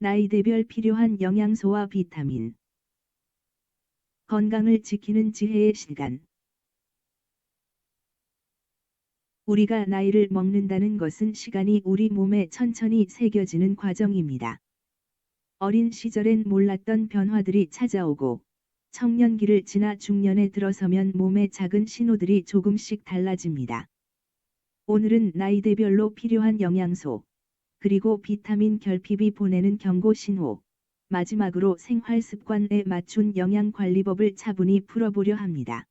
나이대별 필요한 영양소와 비타민. 건강을 지키는 지혜의 시간. 우리가 나이를 먹는다는 것은 시간이 우리 몸에 천천히 새겨지는 과정입니다. 어린 시절엔 몰랐던 변화들이 찾아오고, 청년기를 지나 중년에 들어서면 몸의 작은 신호들이 조금씩 달라집니다. 오늘은 나이대별로 필요한 영양소, 그리고 비타민 결핍이 보내는 경고 신호, 마지막으로 생활 습관에 맞춘 영양 관리법을 차분히 풀어보려 합니다.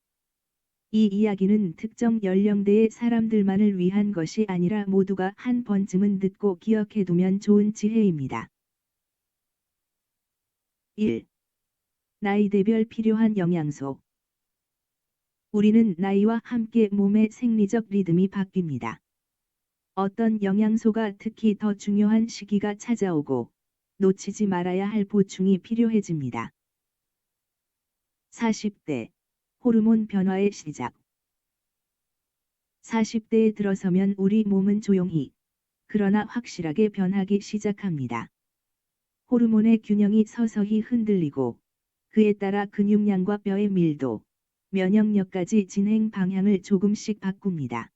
이 이야기는 특정 연령대의 사람들만을 위한 것이 아니라 모두가 한 번쯤은 듣고 기억해두면 좋은 지혜입니다. 1. 나이대별 필요한 영양소. 우리는 나이와 함께 몸의 생리적 리듬이 바뀝니다. 어떤 영양소가 특히 더 중요한 시기가 찾아오고, 놓치지 말아야 할 보충이 필요해집니다. 40대. 호르몬 변화의 시작. 40대에 들어서면 우리 몸은 조용히, 그러나 확실하게 변하기 시작합니다. 호르몬의 균형이 서서히 흔들리고, 그에 따라 근육량과 뼈의 밀도, 면역력까지 진행 방향을 조금씩 바꿉니다.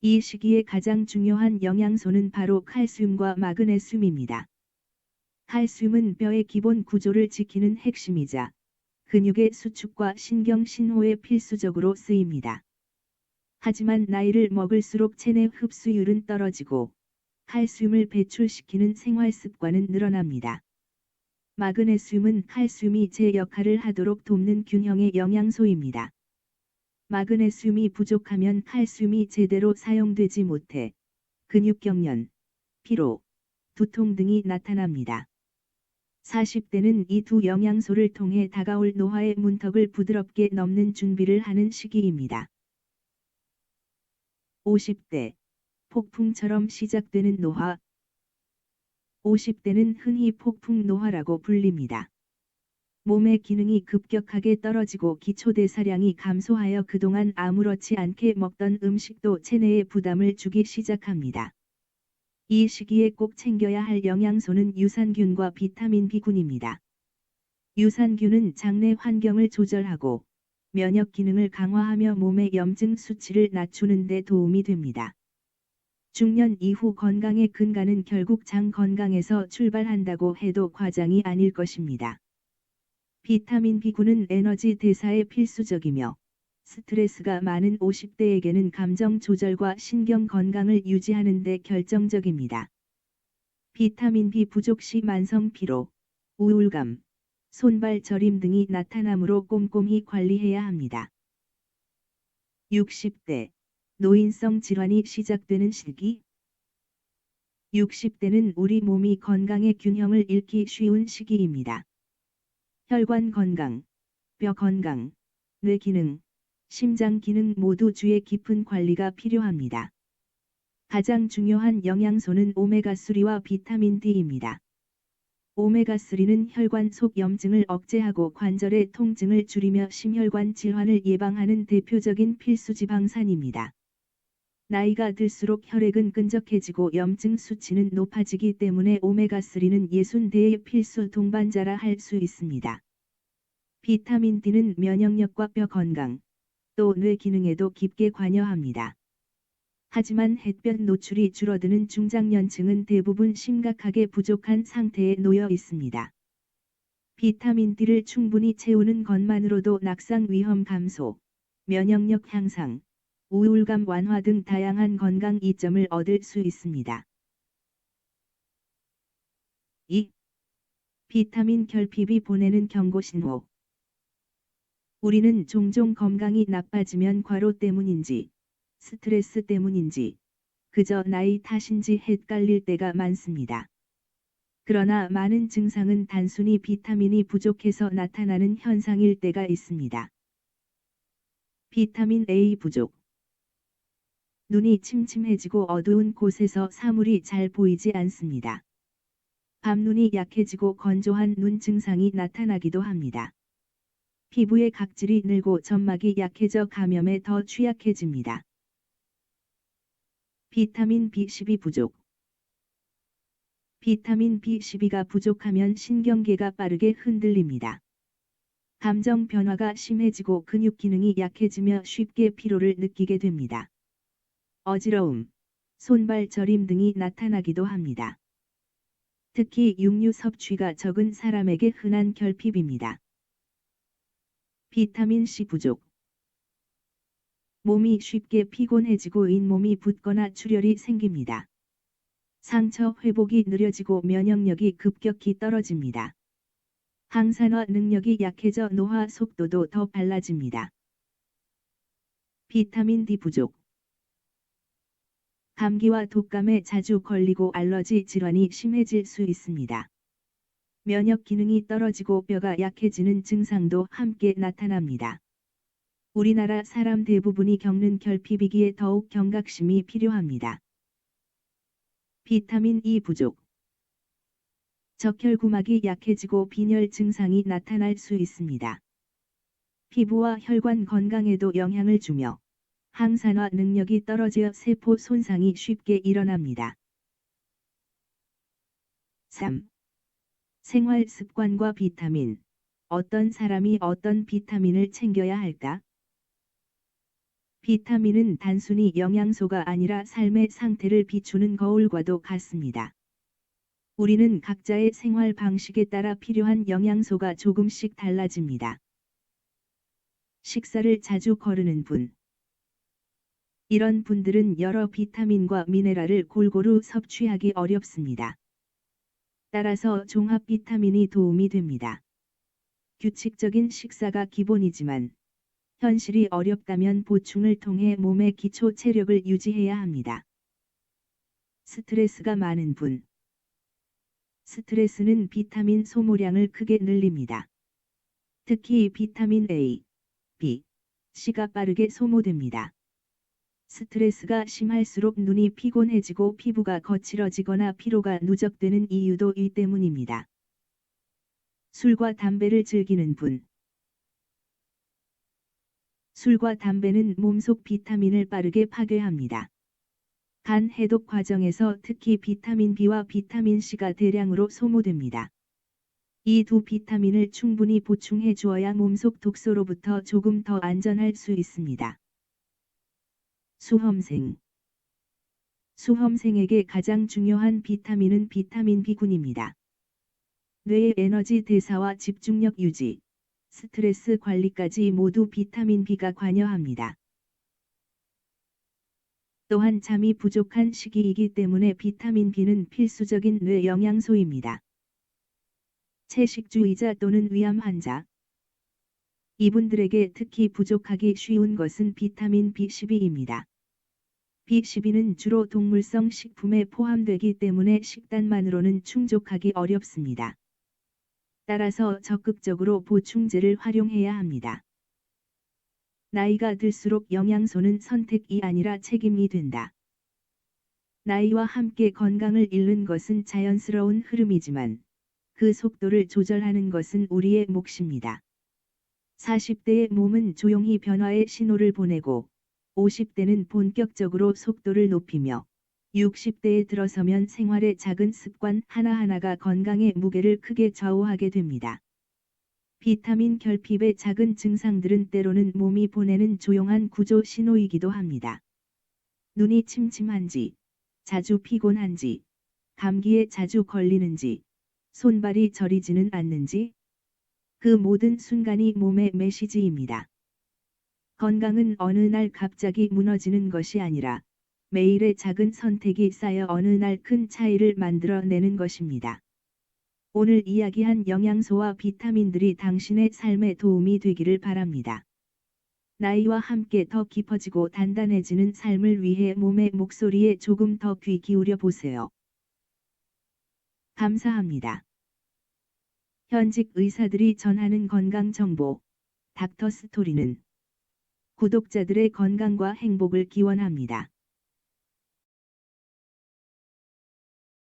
이 시기에 가장 중요한 영양소는 바로 칼슘과 마그네슘입니다. 칼슘은 뼈의 기본 구조를 지키는 핵심이자, 근육의 수축과 신경 신호에 필수적으로 쓰입니다. 하지만 나이를 먹을수록 체내 흡수율은 떨어지고, 칼슘을 배출시키는 생활 습관은 늘어납니다. 마그네슘은 칼슘이 제 역할을 하도록 돕는 균형의 영양소입니다. 마그네슘이 부족하면 칼슘이 제대로 사용되지 못해 근육경련, 피로, 두통 등이 나타납니다. 40대는 이 두 영양소를 통해 다가올 노화의 문턱을 부드럽게 넘는 준비를 하는 시기입니다. 50대. 폭풍처럼 시작되는 노화. 50대는 흔히 폭풍 노화라고 불립니다. 몸의 기능이 급격하게 떨어지고 기초대사량이 감소하여 그동안 아무렇지 않게 먹던 음식도 체내에 부담을 주기 시작합니다. 이 시기에 꼭 챙겨야 할 영양소는 유산균과 비타민 B군입니다. 유산균은 장내 환경을 조절하고 면역 기능을 강화하며 몸의 염증 수치를 낮추는 데 도움이 됩니다. 중년 이후 건강의 근간은 결국 장 건강에서 출발한다고 해도 과장이 아닐 것입니다. 비타민 B군은 에너지 대사에 필수적이며, 스트레스가 많은 50대에게는 감정 조절과 신경 건강을 유지하는 데 결정적입니다. 비타민 B 부족 시 만성 피로, 우울감, 손발 저림 등이 나타나므로 꼼꼼히 관리해야 합니다. 60대. 노인성 질환이 시작되는 시기. 60대는 우리 몸이 건강의 균형을 잃기 쉬운 시기입니다. 혈관 건강, 뼈 건강, 뇌 기능, 심장 기능 모두 주의 깊은 관리가 필요합니다. 가장 중요한 영양소는 오메가3와 비타민 D입니다. 오메가3는 혈관 속 염증을 억제하고 관절의 통증을 줄이며 심혈관 질환을 예방하는 대표적인 필수 지방산입니다. 나이가 들수록 혈액은 끈적해지고 염증 수치는 높아지기 때문에 오메가3는 60대의 필수 동반자라 할 수 있습니다. 비타민 D는 면역력과 뼈 건강, 또 뇌 기능에도 깊게 관여합니다. 하지만 햇볕 노출이 줄어드는 중장년층은 대부분 심각하게 부족한 상태에 놓여 있습니다. 비타민 D를 충분히 채우는 것만으로도 낙상 위험 감소, 면역력 향상, 우울감 완화 등 다양한 건강 이점을 얻을 수 있습니다. 2. 비타민 결핍이 보내는 경고신호. 우리는 종종 건강이 나빠지면 과로 때문인지, 스트레스 때문인지, 그저 나이 탓인지 헷갈릴 때가 많습니다. 그러나 많은 증상은 단순히 비타민이 부족해서 나타나는 현상일 때가 있습니다. 비타민 A 부족. 눈이 침침해지고 어두운 곳에서 사물이 잘 보이지 않습니다. 밤눈이 약해지고 건조한 눈 증상이 나타나기도 합니다. 피부의 각질이 늘고 점막이 약해져 감염에 더 비타민 B12가 부족하면 신경계가 빠르게 흔들립니다. 감정 변화가 심해지고 근육 기능이 약해지며 쉽게 피로를 느끼게 됩니다. 어지러움, 손발 저림 등이 나타나기도 합니다. 특히 육류 섭취가 적은 사람에게 흔한 결핍입니다. 비타민C 부족. 몸이 쉽게 피곤해지고 잇몸이 붓거나 출혈이 생깁니다. 상처 회복이 느려지고 면역력이 급격히 떨어집니다. 항산화 능력이 약해져 노화 속도도 더 빨라집니다. 비타민 D 부족. 감기와 독감에 자주 걸리고 알러지 질환이 심해질 수 있습니다. 면역 기능이 떨어지고 뼈가 약해지는 증상도 함께 나타납니다. 우리나라 사람 대부분이 겪는 결핍이기에 더욱 경각심이 필요합니다. 비타민 E 부족. 적혈구막이 약해지고 빈혈 증상이 나타날 수 있습니다. 피부와 혈관 건강에도 영향을 주며 항산화 능력이 떨어져 세포 손상이 쉽게 일어납니다. 3. 생활 습관과 비타민. 어떤 사람이 어떤 비타민을 챙겨야 할까? 비타민은 단순히 영양소가 아니라 삶의 상태를 비추는 거울과도 같습니다. 우리는 각자의 생활 방식에 따라 필요한 영양소가 조금씩 달라집니다. 식사를 자주 거르는 분. 이런 분들은 여러 비타민과 미네랄을 골고루 섭취하기 어렵습니다. 따라서 종합 비타민이 도움이 됩니다. 규칙적인 식사가 기본이지만 현실이 어렵다면 보충을 통해 몸의 기초 체력을 유지해야 합니다. 스트레스가 많은 분. 스트레스는 비타민 소모량을 크게 늘립니다. 특히 비타민 A, B, C가 빠르게 소모됩니다. 스트레스가 심할수록 눈이 피곤해지고 피부가 거칠어지거나 피로가 누적되는 이유도 이 때문입니다. 술과 담배를 즐기는 분. 술과 담배는 몸속 비타민을 빠르게 파괴합니다. 간 해독 과정에서 특히 비타민 B와 비타민 C가 대량으로 소모됩니다. 이 두 비타민을 충분히 보충해 주어야 몸속 독소로부터 조금 더 안전할 수 있습니다. 수험생. 수험생에게 가장 중요한 비타민은 비타민 B군입니다. 뇌의 에너지 대사와 집중력 유지, 스트레스 관리까지 모두 비타민 B가 관여합니다. 또한 잠이 부족한 시기이기 때문에 비타민 B는 필수적인 뇌 영양소입니다. 채식주의자 또는 위암 환자. 이분들에게 특히 부족하기 쉬운 것은 비타민 B12입니다. B12는 주로 동물성 식품에 포함되기 때문에 식단만으로는 충족하기 어렵습니다. 따라서 적극적으로 보충제를 활용해야 합니다. 나이가 들수록 영양소는 선택이 아니라 책임이 된다. 나이와 함께 건강을 잃는 것은 자연스러운 흐름이지만 그 속도를 조절하는 것은 우리의 몫입니다. 40대의 몸은 조용히 변화의 신호를 보내고 50대는 본격적으로 속도를 높이며 60대에 들어서면 생활의 작은 습관 하나하나가 건강의 무게를 크게 좌우하게 됩니다. 비타민 결핍의 작은 증상들은 때로는 몸이 보내는 조용한 구조 신호이기도 합니다. 눈이 침침한지, 자주 피곤한지, 감기에 자주 걸리는지, 손발이 저리지는 않는지, 그 모든 순간이 몸의 메시지입니다. 건강은 어느 날 갑자기 무너지는 것이 아니라 매일의 작은 선택이 쌓여 어느 날 큰 차이를 만들어내는 것입니다. 오늘 이야기한 영양소와 비타민들이 당신의 삶에 도움이 되기를 바랍니다. 나이와 함께 더 깊어지고 단단해지는 삶을 위해 몸의 목소리에 조금 더 귀 기울여 보세요. 감사합니다. 현직 의사들이 전하는 건강 정보, 닥터 스토리는 구독자들의 건강과 행복을 기원합니다.